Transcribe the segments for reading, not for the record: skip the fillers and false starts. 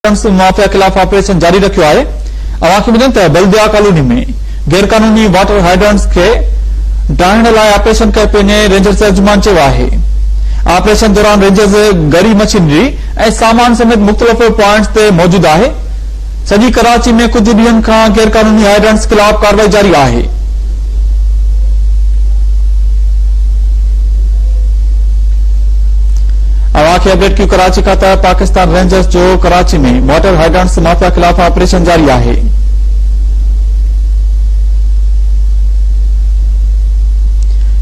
Mafia खिलाफ operation जारी रखियो आहे। अवांखे मिलन त बल्दिया कॉलोनी में गैर कानूनी वाटर हाइड्रेंट्स खे डाहण लाइ ऑपरेशन कयो पियो रेंजर्स तर्जुमान चयो आहे। ऑपरेशन दौरान रेंजर्स गड़ी मशीनरी ऐं सामान समेत मुख़्तलिफ़ पॉइंट्स ते मौजूद आहे। सॼी कराची में कुछ ॾींहनि खां गैर कानूनी हाइड्रेंट्स खिलाफ कार्रवाई जारी आहे। अवांखे अपडेट की कराची का पाकिस्तान रेंजर्स जो कराची में वाटर हाइड्रेंट्स माफिया खिलाफ ऑपरेशन जारी है।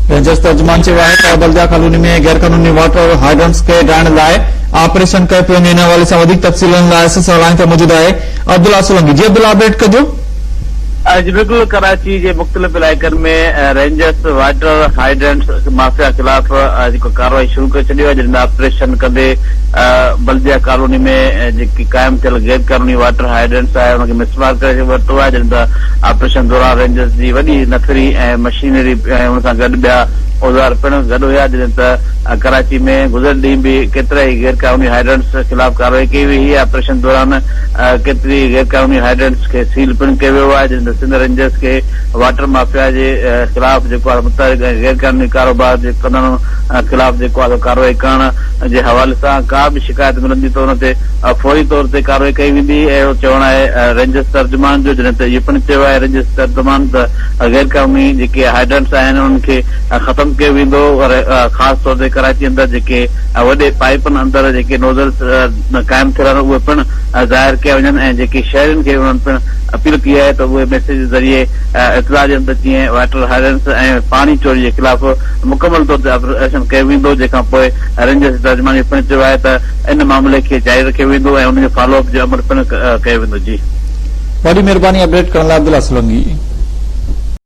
रेंजर्स तर्जुमान है बल्दिया कॉलोनी में गैर कानूनी वाटर हाइड्रेंट्स के डायण लाइ ऑपरेशन कयो पियो। इन हवाले से तफ़सीलन लाइ एसएसआर लाइन ते मौजूद है अब्दुल्ला सोलंकी। जी अब्दुल्ला, अपडेट कजो। जी बिल्कुल, कराची के मुख्तलिफ इलाइक़नि में रेंजर्स वाटर हाइड्रेंट्स माफिया खिलाफ कार्रवाई शुरू करे छॾियो आहे, जिन ऑपरेशन कंदे बल्दिया कॉलोनी में जेकी कायम थियल गैर कानूनी वाटर हाइड्रेंट्स आहे उनखे मिसमार करे वरितो आहे। जिन ऑपरेशन दौरान रेंजर्स जी वॾी नथरी ऐं मशीनरी ऐं उन सां गॾु ॿिया औज़ार पिण गॾु हुया। जिन कराची में गुज़िरियल ॾींहुं बि केतिरा ई गैर कानूनी हाइड्रेंट्स खिलाफ कार्रवाई कई वई है। ऑपरेशन दौरान केतिरी गैर कानूनी हाइड्रेंट्स खे सील पिण कयो वियो आहे। जिन सिंध रेंजर्स के वाटर माफिया जे खिलाफ जेको आहे मुतहरिक गैर कानूनी कारोबार जे कंदड़ खिलाफ जेको आहे कार्रवाई करण जे हवाले सां का भी शिकायत मिलंदी त उन ते फौरी तौर ते कार्रवाई कई वेंदी। अहिड़ो चवणु आहे रेंजर्स तर्जुमान जो। जिन ते इहो पिण चयो आहे रेंजर्स तर्जुमान त गैर कानूनी जेके हाइड्रेंट्स आहिनि उन्हनि खे ख़तम कयो वेंदो और ख़ासि तौर ते कराची अंदर जेके वॾे पाइपनि अंदर जेके नोज़ल्स कायम थियल आहिनि उहे पिण ज़ाहिर कया वञनि ऐं जेके शहरनि खे उन्हनि पिण अपील की है तो उहे मैसेज जे ज़रिए इतला जे अंदर जीअं वाटर हाइड्रेंट्स ऐं पाणी चोरी जे ख़िलाफ़ मुकमल तौर ते ऑपरेशन कयो वेंदो। जंहिंखां पोइ रेंजर्स तर्जुमान पिण चयो आहे त इन मामले खे जारी रखियो वेंदो ऐं उनजो फॉलोअप जो अमल पिण कयो वेंदो। जी, वॾी महिरबानी अपडेट करण लाइ अब्दुल्ला सोलंकी।